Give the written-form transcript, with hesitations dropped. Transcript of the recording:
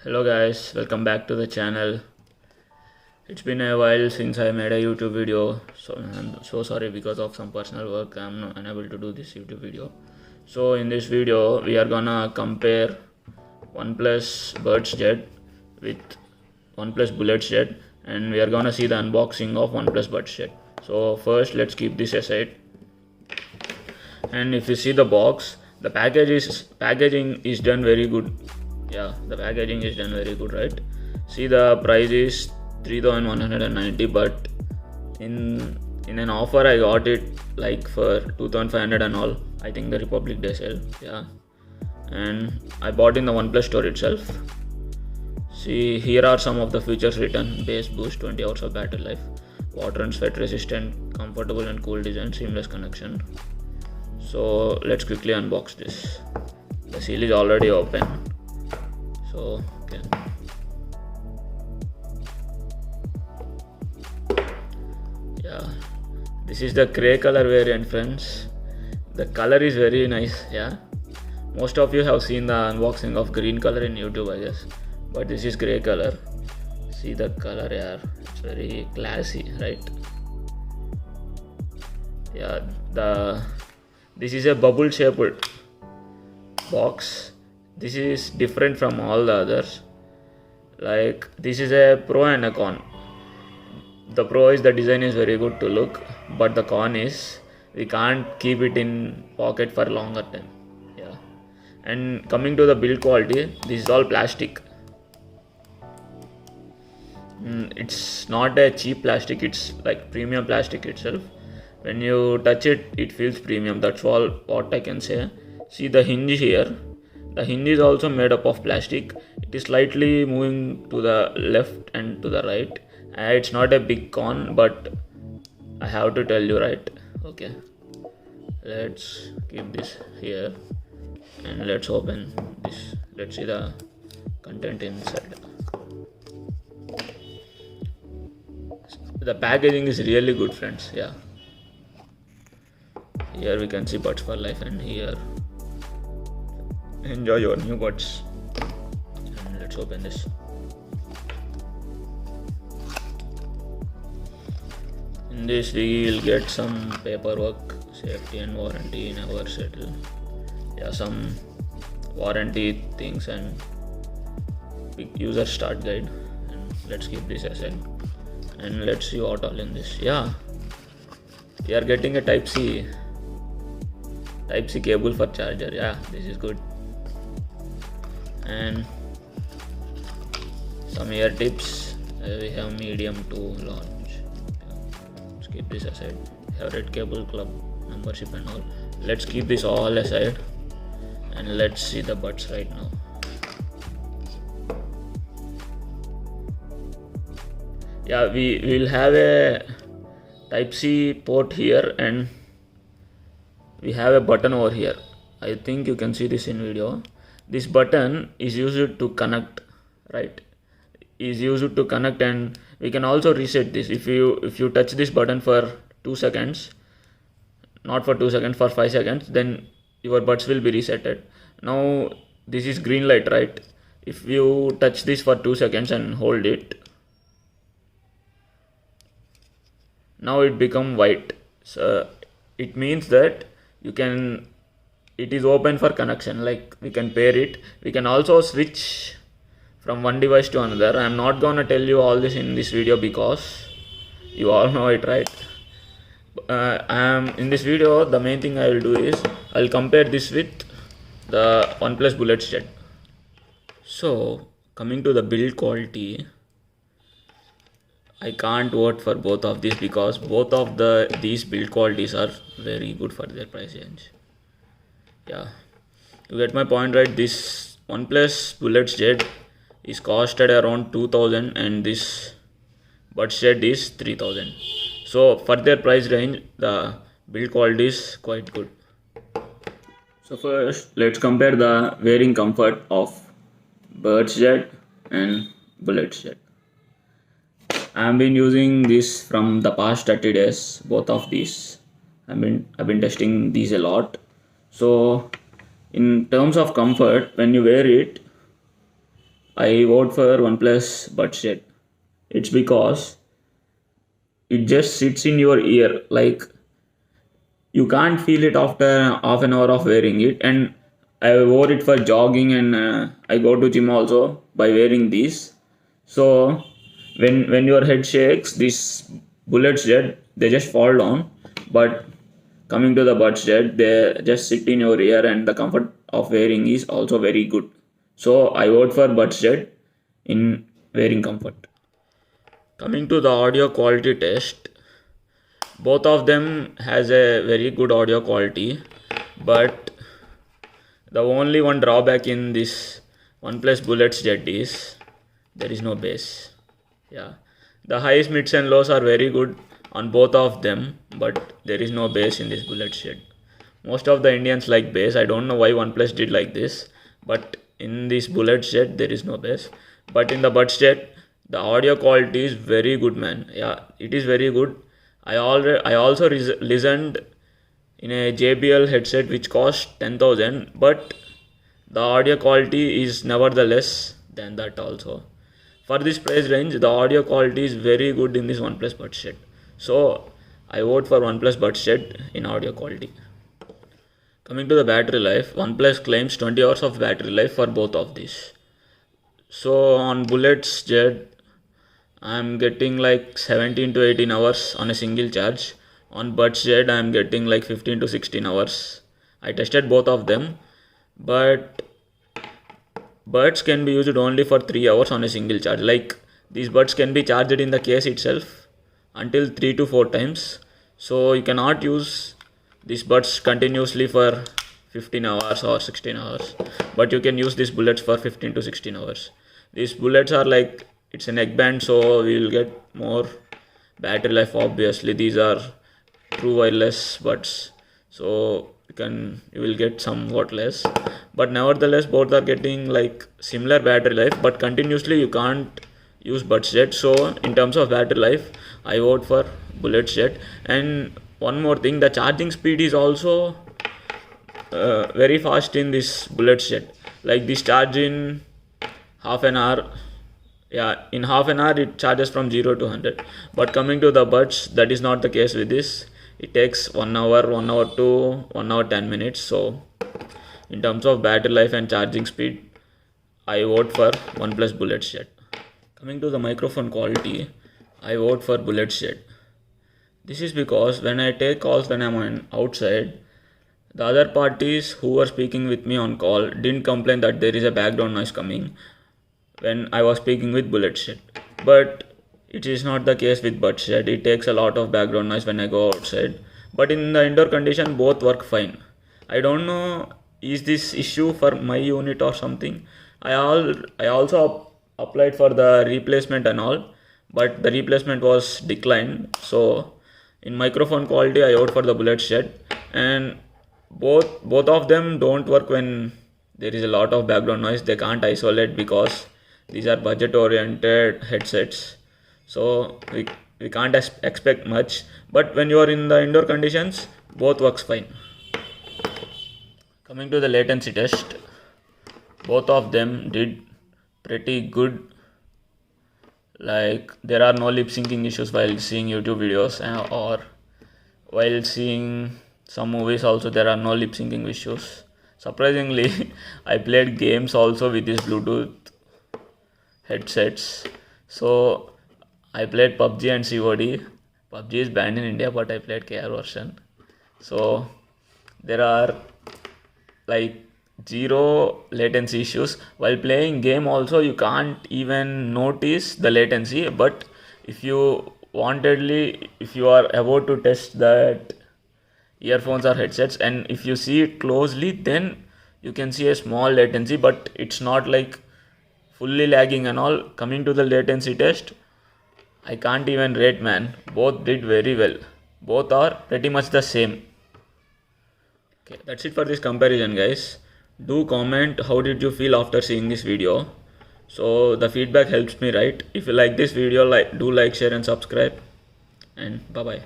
Hello guys, welcome back to the channel. It's been a while since I made a YouTube video, so I'm so sorry because of some personal work I'm not unable to do this YouTube video. So in this video we are gonna compare OnePlus Buds Jet with OnePlus Bullets Jet, and we are gonna see the unboxing of OnePlus Buds Jet. So first let's keep this aside. And if you see the box, the packaging is done very good. Yeah, the packaging is done very good, right? See, the price is 3190, but in an offer I got it like for 2500 and all. I think the Republic Day sale. Yeah, and I bought in the OnePlus store itself. See, here are some of the features written: base boost, 20 hours of battery life, water and sweat resistant, comfortable and cool design, seamless connection. So let's quickly unbox this. The seal is already open. So okay. Yeah, this is the gray color variant, friends. The color is very nice. Yeah, most of you have seen the unboxing of green color in YouTube, I guess, but this is gray color. See the color, yeah, it's very classy, right? Yeah, this is a bubble shaped box. This is different from all the others. Like, this is a pro and a con. The pro is the design is very good to look, but the con is we can't keep it in pocket for longer time. Yeah, and coming to the build quality, this is all plastic. It's not a cheap plastic, it's like premium plastic itself. When you touch it, it feels premium. That's all what I can say. See the hinge here. The hinge is also made up of plastic. It is slightly moving to the left and to the right. It's not a big con, but I have to tell you, right? Okay, let's keep this here and let's open this. Let's see the content inside. The packaging is really good, friends. Yeah, here we can see Buds for Life, and here enjoy your new buds. And let's open this. In this we will get some paperwork, safety and warranty never settle. Yeah, some warranty things and big user start guide. And let's keep this aside and let's see what all in this. Yeah, we are getting a Type-C cable for charger. Yeah, this is good. And some ear tips. We have medium to large. Let's keep this aside. We have Red Cable Club membership and all. Let's keep this all aside and let's see the buds right now. Yeah, we will have a Type-C port here, and we have a button over here. I think you can see this in video. This button is used to connect, right? Is used to connect, and we can also reset this. If you touch this button for 2 seconds, not for 2 seconds, for 5 seconds, then your buds will be resetted. Now this is green light, right? If you touch this for 2 seconds and hold it, now it become white. So it means that it is open for connection. Like, we can pair it. We can also switch from one device to another. I'm not gonna tell you all this in this video because you all know it, right? In this video, the main thing I will do is I'll compare this with the OnePlus Bullets Jet. So coming to the build quality, I can't vote for both of these because both of these build qualities are very good for their price range. Yeah, you get my point, right? This OnePlus Bullets Jet is costed around 2000 and this Buds Jet is 3000. So for their price range, the build quality is quite good. So first, let's compare the wearing comfort of Buds Jet and Bullets Jet. I've been using this from the past 30 days, both of these. I've been testing these a lot. So in terms of comfort, when you wear it, I vote for OnePlus Buds Jet. It's because it just sits in your ear, like you can't feel it after half an hour of wearing it. And I wore it for jogging, and I go to gym also by wearing these. So when your head shakes, these bullets jet, they just fall down. But coming to the Buds Jet, they just sit in your ear, and the comfort of wearing is also very good. So I vote for Buds Jet in wearing comfort. Coming to the audio quality test, both of them has a very good audio quality, but the only one drawback in this OnePlus Bullets Jet is there is no bass. Yeah, the highs, mids, and lows are very good on both of them, but there is no bass in this Bullets Jet. Most of the Indians like bass. I don't know why OnePlus did like this, but in this Bullets Jet there is no bass. But in the Buds Jet, the audio quality is very good, man. Yeah, it is very good. I also listened in a JBL headset which cost 10,000, but the audio quality is nevertheless than that also. For this price range, the audio quality is very good in this OnePlus Buds Jet. So I vote for OnePlus Buds Jet in audio quality. Coming to the battery life, OnePlus claims 20 hours of battery life for both of these. So on Bullets Jet, I'm getting like 17 to 18 hours on a single charge. On Buds Jet, I'm getting like 15 to 16 hours. I tested both of them, but buds can be used only for 3 hours on a single charge. Like these buds can be charged in the case itself until 3 to 4 times. So you cannot use these buds continuously for 15 hours or 16 hours, but you can use these bullets for 15 to 16 hours. These bullets are like, it's a neckband, so we will get more battery life. Obviously these are true wireless buds, so you will get somewhat less, but nevertheless both are getting like similar battery life, but continuously you can't use Buds Jet. So in terms of battery life, I vote for Bullets Jet. And one more thing, the charging speed is also very fast in this Bullets Jet. Like this charge in half an hour. Yeah, in half an hour it charges from 0 to 100. But coming to the buds, that is not the case with this. It takes 1 hour, 1 hour to 1 hour 10 minutes. So in terms of battery life and charging speed, I vote for OnePlus Bullets Jet. Coming to the microphone quality, I vote for Bullets Jet. This is because when I take calls when I'm outside, the other parties who were speaking with me on call didn't complain that there is a background noise coming when I was speaking with Bullets Jet. But it is not the case with Buds Jet. It takes a lot of background noise when I go outside. But in the indoor condition, both work fine. I don't know, is this issue for my unit or something? I also applied for the replacement and all, but the replacement was declined. So in microphone quality, I vote for the Bullets Jet. And both of them don't work when there is a lot of background noise. They can't isolate because these are budget oriented headsets, so we can't expect much. But when you are in the indoor conditions, both works fine. Coming to the latency test, both of them did pretty good. Like there are no lip syncing issues while seeing YouTube videos, or while seeing some movies also there are no lip syncing issues. Surprisingly, I played games also with this Bluetooth headsets. So I played PUBG and COD. PUBG is banned in India, but I played KR version. So there are like zero latency issues while playing game. Also you can't even notice the latency, but if you are about to test that earphones or headsets, and if you see it closely, then you can see a small latency, but it's not like fully lagging and all. Coming to the latency test, I can't even rate, man. Both did very well. Both are pretty much the same. Okay, that's it for this comparison, guys. Do comment how did you feel after seeing this video. So the feedback helps me, right? If you like this video, do like, share and subscribe, and bye bye.